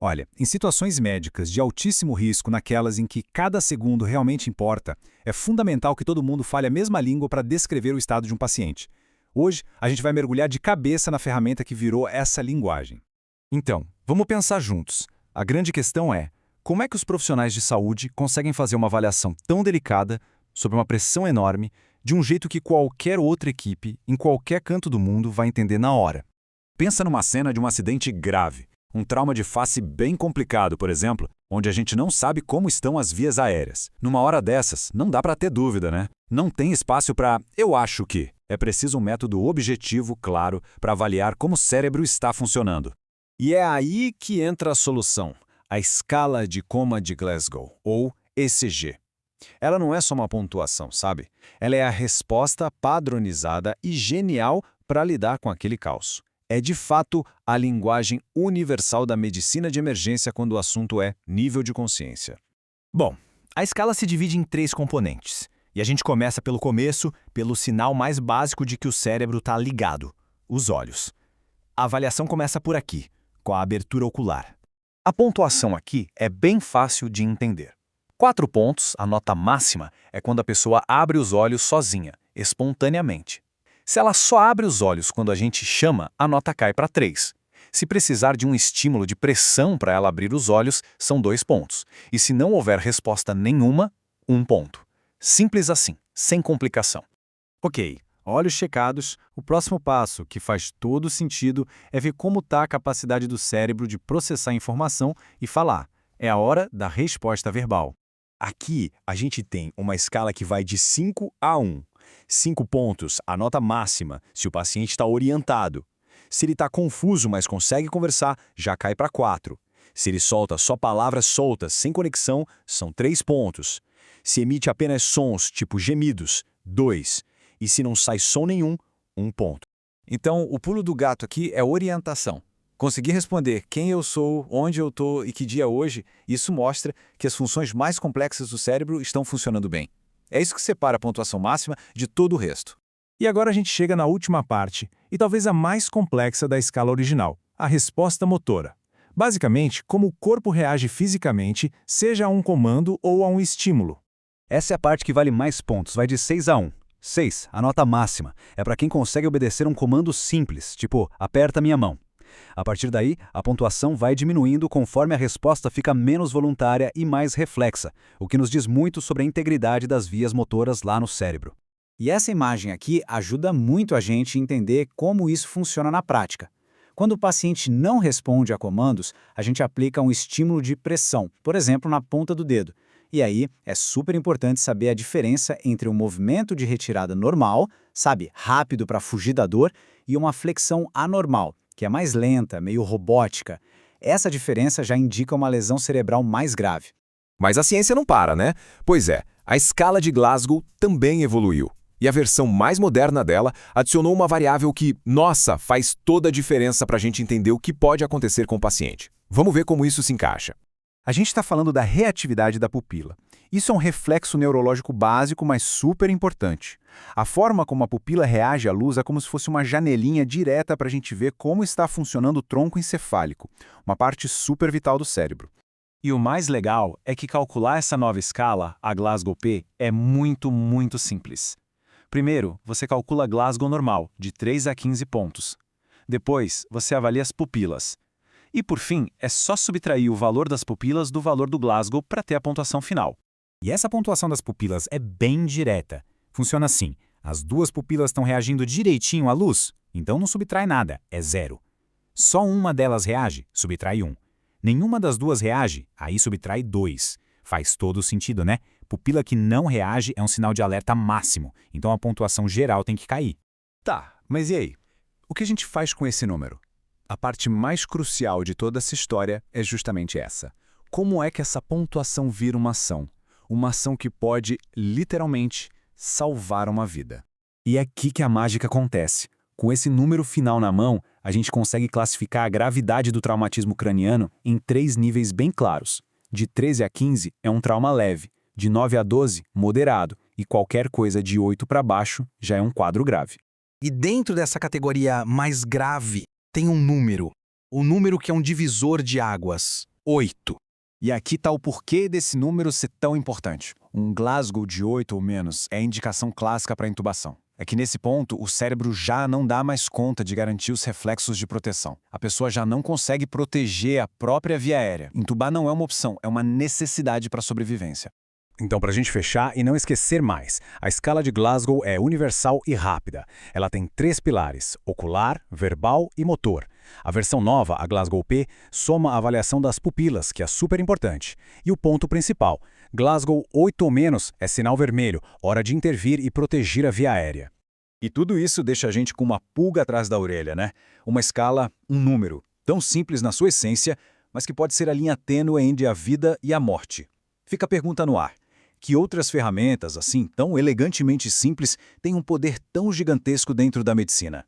Olha, em situações médicas de altíssimo risco, naquelas em que cada segundo realmente importa, é fundamental que todo mundo fale a mesma língua para descrever o estado de um paciente. Hoje, a gente vai mergulhar de cabeça na ferramenta que virou essa linguagem. Então, vamos pensar juntos. A grande questão é, como é que os profissionais de saúde conseguem fazer uma avaliação tão delicada, sob uma pressão enorme, de um jeito que qualquer outra equipe, em qualquer canto do mundo, vai entender na hora? Pensa numa cena de um acidente grave, um trauma de face bem complicado, por exemplo, onde a gente não sabe como estão as vias aéreas. Numa hora dessas, não dá para ter dúvida, né? Não tem espaço para "eu acho que". É preciso um método objetivo, claro, para avaliar como o cérebro está funcionando. E é aí que entra a solução, a escala de coma de Glasgow, ou ECG. Ela não é só uma pontuação, sabe? Ela é a resposta padronizada e genial para lidar com aquele caos. É, de fato, a linguagem universal da medicina de emergência quando o assunto é nível de consciência. Bom, a escala se divide em 3 componentes. E a gente começa pelo começo, pelo sinal mais básico de que o cérebro está ligado, os olhos. A avaliação começa por aqui, com a abertura ocular. A pontuação aqui é bem fácil de entender. 4 pontos, a nota máxima, é quando a pessoa abre os olhos sozinha, espontaneamente. Se ela só abre os olhos quando a gente chama, a nota cai para 3. Se precisar de um estímulo de pressão para ela abrir os olhos, são 2 pontos. E se não houver resposta nenhuma, 1 ponto. Simples assim, sem complicação. Ok, olhos checados, o próximo passo, que faz todo sentido, é ver como está a capacidade do cérebro de processar informação e falar. É a hora da resposta verbal. Aqui, a gente tem uma escala que vai de 5 a 1. 5 pontos, a nota máxima, se o paciente está orientado. Se ele está confuso, mas consegue conversar, já cai para 4. Se ele solta só palavras soltas, sem conexão, são 3 pontos. Se emite apenas sons, tipo gemidos, 2. E se não sai som nenhum, 1 ponto. Então, o pulo do gato aqui é orientação. Conseguir responder quem eu sou, onde eu estou e que dia é hoje, isso mostra que as funções mais complexas do cérebro estão funcionando bem. É isso que separa a pontuação máxima de todo o resto. E agora a gente chega na última parte, e talvez a mais complexa da escala original, a resposta motora. Basicamente, como o corpo reage fisicamente, seja a um comando ou a um estímulo. Essa é a parte que vale mais pontos, vai de 6 a 1. 6, a nota máxima, é para quem consegue obedecer um comando simples, tipo, aperta minha mão. A partir daí, a pontuação vai diminuindo conforme a resposta fica menos voluntária e mais reflexa, o que nos diz muito sobre a integridade das vias motoras lá no cérebro. E essa imagem aqui ajuda muito a gente a entender como isso funciona na prática. Quando o paciente não responde a comandos, a gente aplica um estímulo de pressão, por exemplo, na ponta do dedo. E aí, é super importante saber a diferença entre um movimento de retirada normal, sabe, rápido para fugir da dor, e uma flexão anormal, que é mais lenta, meio robótica. Essa diferença já indica uma lesão cerebral mais grave. Mas a ciência não para, né? Pois é, a escala de Glasgow também evoluiu. E a versão mais moderna dela adicionou uma variável que, nossa, faz toda a diferença para a gente entender o que pode acontecer com o paciente. Vamos ver como isso se encaixa. A gente está falando da reatividade da pupila. Isso é um reflexo neurológico básico, mas super importante. A forma como a pupila reage à luz é como se fosse uma janelinha direta para a gente ver como está funcionando o tronco encefálico, uma parte super vital do cérebro. E o mais legal é que calcular essa nova escala, a Glasgow P, é muito simples. Primeiro, você calcula a Glasgow normal, de 3 a 15 pontos. Depois, você avalia as pupilas. E, por fim, é só subtrair o valor das pupilas do valor do Glasgow para ter a pontuação final. E essa pontuação das pupilas é bem direta. Funciona assim, as duas pupilas estão reagindo direitinho à luz, então não subtrai nada, é 0. Só uma delas reage, subtrai 1. Nenhuma das duas reage, aí subtrai 2. Faz todo sentido, né? Pupila que não reage é um sinal de alerta máximo, então a pontuação geral tem que cair. Tá, mas e aí? O que a gente faz com esse número? A parte mais crucial de toda essa história é justamente essa. Como é que essa pontuação vira uma ação? Uma ação que pode, literalmente, salvar uma vida. E é aqui que a mágica acontece. Com esse número final na mão, a gente consegue classificar a gravidade do traumatismo craniano em 3 níveis bem claros. De 13 a 15 é um trauma leve, de 9 a 12, moderado, e qualquer coisa de 8 para baixo já é um quadro grave. E dentro dessa categoria mais grave, tem um número. O número que é um divisor de águas. 8. E aqui está o porquê desse número ser tão importante. Um Glasgow de 8 ou menos é a indicação clássica para intubação. É que nesse ponto, o cérebro já não dá mais conta de garantir os reflexos de proteção. A pessoa já não consegue proteger a própria via aérea. Intubar não é uma opção, é uma necessidade para a sobrevivência. Então, para a gente fechar e não esquecer mais, a escala de Glasgow é universal e rápida. Ela tem 3 pilares: ocular, verbal e motor. A versão nova, a Glasgow P, soma a avaliação das pupilas, que é super importante. E o ponto principal: Glasgow 8 ou menos é sinal vermelho, hora de intervir e proteger a via aérea. E tudo isso deixa a gente com uma pulga atrás da orelha, né? Uma escala, um número, tão simples na sua essência, mas que pode ser a linha tênue entre a vida e a morte. Fica a pergunta no ar. Que outras ferramentas, assim, tão elegantemente simples, têm um poder tão gigantesco dentro da medicina?